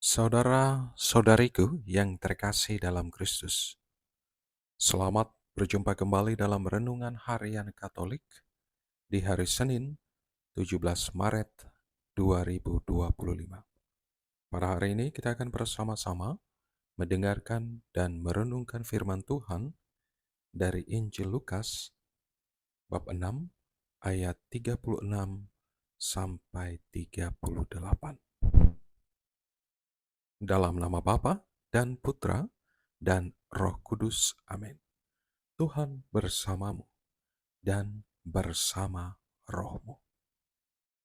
Saudara-saudariku yang terkasih dalam Kristus, selamat berjumpa kembali dalam Renungan Harian Katolik di hari Senin 17 Maret 2025. Pada hari ini kita akan bersama-sama mendengarkan dan merenungkan firman Tuhan dari Injil Lukas bab 6 ayat 36 sampai 38. Dalam nama Bapa dan Putra dan Roh Kudus. Amin. Tuhan bersamamu dan bersama rohmu.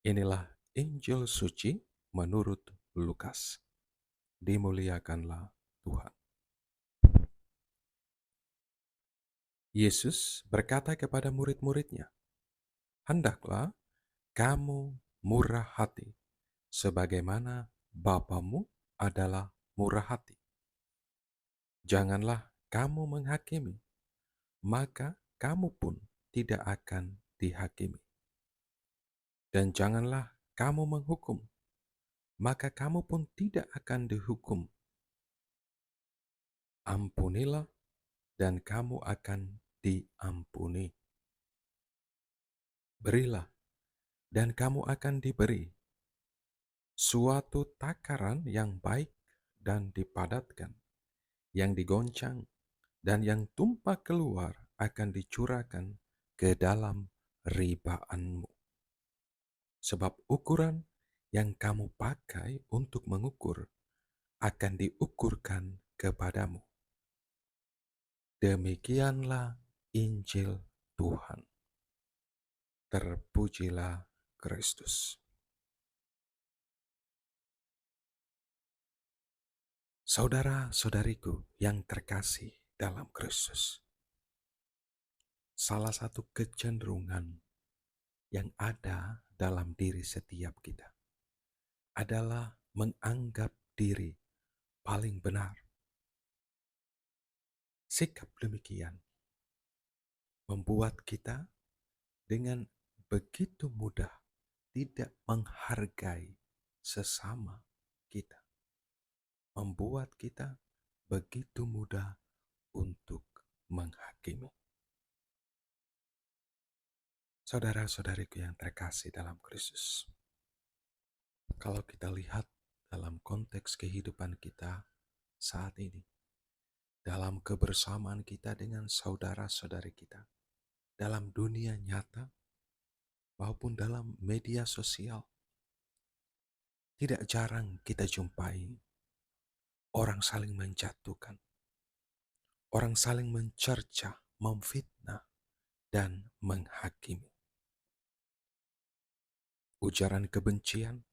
Inilah Injil suci menurut Lukas. Dimuliakanlah Tuhan. Yesus berkata kepada murid-muridnya, "Hendaklah kamu murah hati, sebagaimana Bapamu adalah murah hati. Janganlah kamu menghakimi, maka kamu pun tidak akan dihakimi. Dan janganlah kamu menghukum, maka kamu pun tidak akan dihukum. Ampunilah, dan kamu akan diampuni. Berilah, dan kamu akan diberi. Suatu takaran yang baik dan dipadatkan, yang digoncang, dan yang tumpah keluar akan dicurahkan ke dalam ribaanmu. Sebab ukuran yang kamu pakai untuk mengukur akan diukurkan kepadamu." Demikianlah Injil Tuhan. Terpujilah Kristus. Saudara-saudariku yang terkasih dalam Kristus, salah satu kecenderungan yang ada dalam diri setiap kita adalah menganggap diri paling benar. Sikap demikian membuat kita dengan begitu mudah tidak menghargai sesama kita, membuat kita begitu mudah untuk menghakimi. Saudara-saudariku yang terkasih dalam Kristus, kalau kita lihat dalam konteks kehidupan kita saat ini, dalam kebersamaan kita dengan saudara-saudari kita, dalam dunia nyata maupun dalam media sosial, tidak jarang kita jumpai orang saling menjatuhkan, orang saling mencerca, memfitnah, dan menghakimi. Ujaran kebencian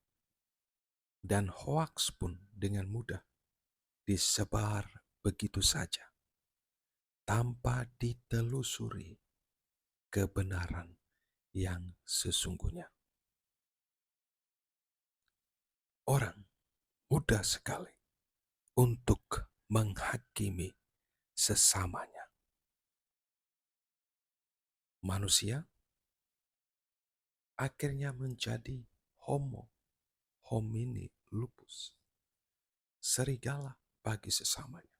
dan hoaks pun dengan mudah disebar begitu saja, tanpa ditelusuri kebenaran yang sesungguhnya. Orang mudah sekali untuk menghakimi sesamanya. Manusia akhirnya menjadi homo homini lupus, serigala bagi sesamanya,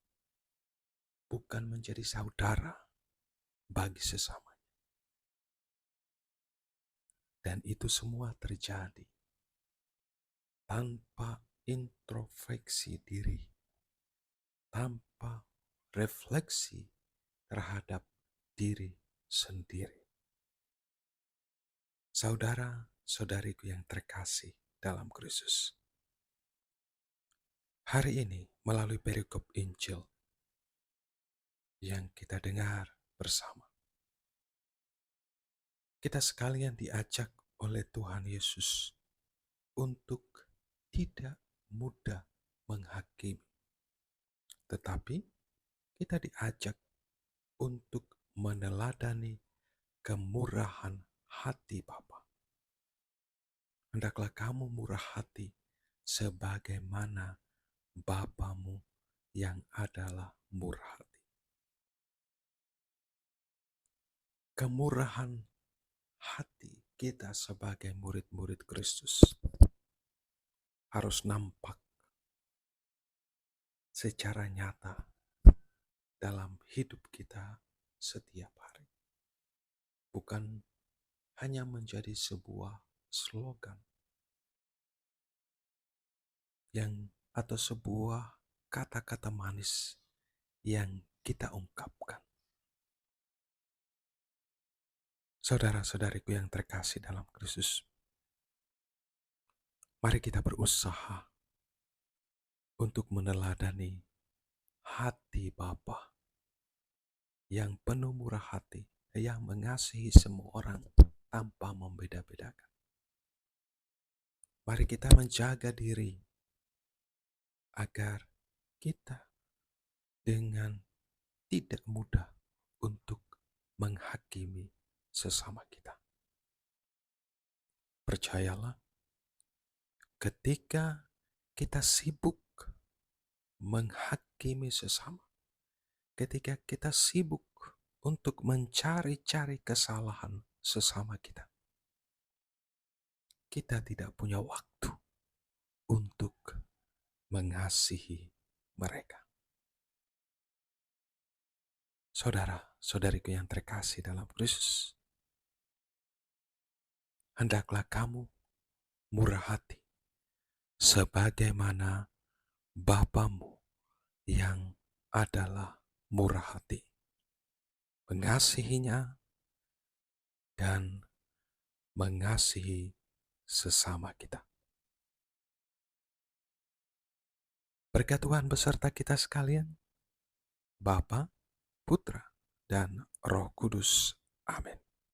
bukan menjadi saudara bagi sesamanya. Dan itu semua terjadi tanpa introspeksi diri, tanpa refleksi terhadap diri sendiri. Saudara-saudariku yang terkasih dalam Kristus, hari ini melalui perikop Injil yang kita dengar bersama, kita sekalian diajak oleh Tuhan Yesus untuk tidak mudah menghakimi, tetapi kita diajak untuk meneladani kemurahan hati Bapa. Hendaklah kamu murah hati sebagaimana Bapamu yang adalah murah hati. Kemurahan hati kita sebagai murid-murid Kristus harus nampak secara nyata dalam hidup kita setiap hari. Bukan hanya menjadi sebuah slogan atau sebuah kata-kata manis yang kita ungkapkan. Saudara-saudariku yang terkasih dalam Kristus, mari kita berusaha untuk meneladani hati Bapa yang penuh murah hati, yang mengasihi semua orang tanpa membeda-bedakan. Mari kita menjaga diri agar kita dengan tidak mudah untuk menghakimi sesama kita. Percayalah, ketika kita sibuk menghakimi sesama, ketika kita sibuk untuk mencari-cari kesalahan sesama kita, kita tidak punya waktu untuk mengasihi mereka. Saudara-saudariku yang terkasih dalam Kristus, hendaklah kamu murah hati sebagaimana Bapamu yang adalah murah hati, mengasihinya dan mengasihi sesama kita. Berkat Tuhan beserta kita sekalian, Bapa, Putra, dan Roh Kudus. Amin.